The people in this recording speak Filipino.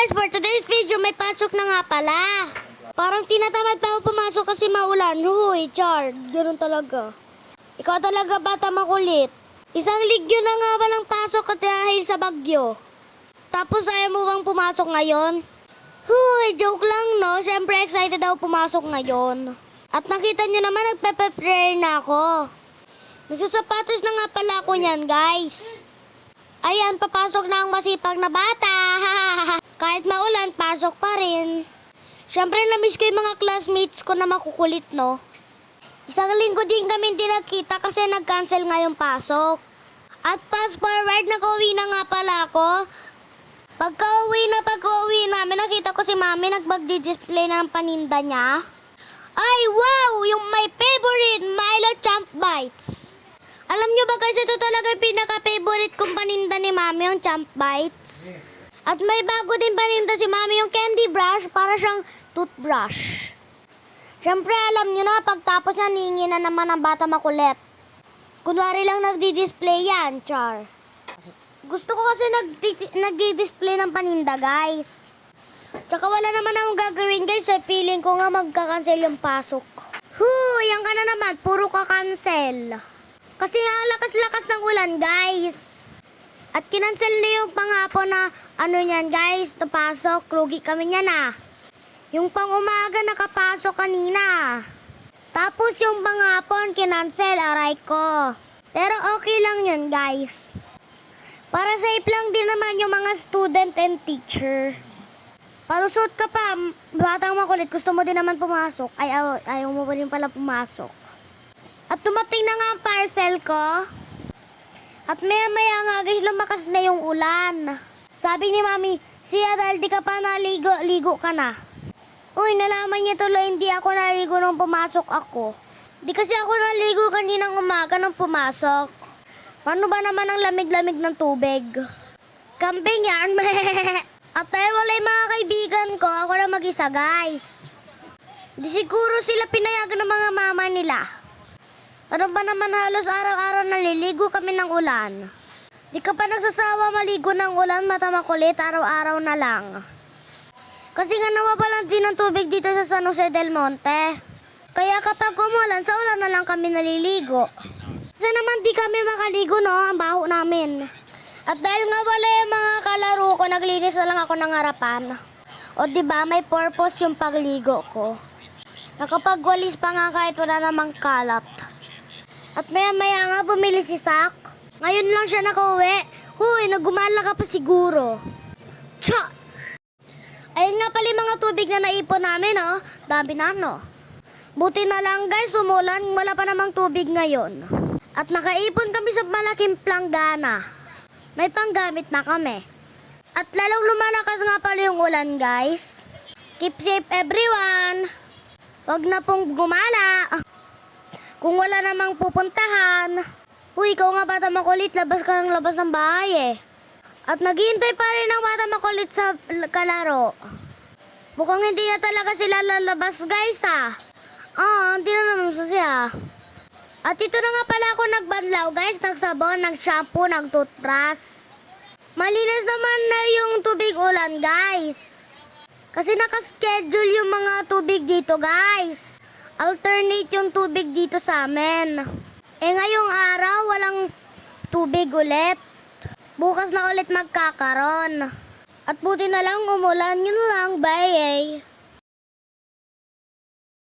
guys, for today's video may pasok na nga pala. Parang tinatamad pa ako pumasok kasi maulan. Huy, Char, ganun talaga. Ikaw talaga bata makulit. Isang ligyo na nga walang pasok at dahil sa bagyo. Tapos ayaw mo bang pumasok ngayon? Huy, joke lang no. Siyempre excited ako pumasok ngayon. At nakita nyo naman nagpe-prepare na ako. Nagsasapatos na nga pala ako niyan guys. Ayan, papasok na ang masipag na bata. Kahit maulan, pasok pa rin. Siyempre, namiss ko yung mga classmates ko na makukulit, no? Isang linggo din kami hindi nagkita kasi nag-cancel nga yung pasok. At fast forward, nag-uwi na nga pala ako. Pagka-uwi namin, nakita ko si mami nagmagdi-display na ng paninda niya. Ay, wow! Yung my favorite, Milo Champ Bites. Alam nyo ba guys, ito talaga yung pinaka-favorite kong paninda ni mami, yung Champ Bites. At may bago din paninda si mami, yung candy brush, para siyang toothbrush. Siyempre alam nyo na, pagtapos na ningi na naman ang bata makulit. Kunwari lang nagdi-display yan, Char. Gusto ko kasi nagdi-display ng paninda guys. Tsaka wala naman akong gagawin guys, feeling ko nga magka-cancel yung pasok. Yan ka na naman, puro ka-cancel. Kasi nga ang lakas-lakas ng ulan guys. At kinansel na yung panghapon na ano niyan guys, to pasok, rugi kami niyan Yung pang umaga nakapasok kanina. Tapos yung panghapon kinansel, aray ko. Pero okay lang yun guys. Para safe lang din naman yung mga student and teacher. Palusot ka pa, batang makulit, gusto mo din naman pumasok. Ay, ayaw mo pa rin pala pumasok. At dumating na nga ang parcel ko. At maya-maya nga guys, lumakas na yung ulan. Sabi ni mami, siya dahil di ka pa naligo, ligo ka na. Uy, nalaman niya tuloy hindi ako naligo nung pumasok ako. Di kasi ako naligo kaninang umaga nung pumasok. Paano ba naman ang lamig-lamig ng tubig? Camping yan. At dahil wala yung mga kaibigan ko, ako na mag-isa guys. Di siguro sila pinayagan ng mga mama nila. Ano ba naman halos araw-araw naliligo kami ng ulan. Di ka pa nagsasawa maligo ng ulan, mata makulit, araw-araw na lang. Kasi nga nawawalan din ng tubig dito sa San Jose del Monte. Kaya kapag umulan, sa ulan na lang kami naliligo. Kasi naman di kami makaligo no, ang baho namin. At dahil nga wala yung mga kalaro ko, naglinis na lang ako ng harapan. O diba, may purpose yung pagligo ko. Nakapagwalis pa nga kahit wala namang kalat. At maya-maya nga bumili si Sak. Ngayon lang siya nakauwi. Huy, nagumala ka pa siguro. Tsa! Ayun nga pala yung mga tubig na naipon namin, oh. Dami na, no? Buti na lang guys, umulan. Wala pa namang tubig ngayon. At nakaipon kami sa malaking planggana. May panggamit na kami. At lalong lumalakas nga pala yung ulan, guys. Keep safe everyone. Wag na pong gumala. Kung wala namang pupuntahan. Uy, ikaw nga bata makulit, labas ka ng labas ng bahay At naghihintay pa rin ang bata makulit sa kalaro. Mukhang hindi na talaga sila lalabas guys hindi na naman siya. At ito na nga pala ako nagbanlaw guys, nagsabon, nagshampoo, nagtoothbrush. Malinis naman na yung tubig ulan guys. Kasi nakaschedule yung mga tubig dito guys. Alternate yung tubig dito sa amin. Ngayong araw, walang tubig ulit. Bukas na ulit magkakaroon. At buti na lang umulan, yun lang, bye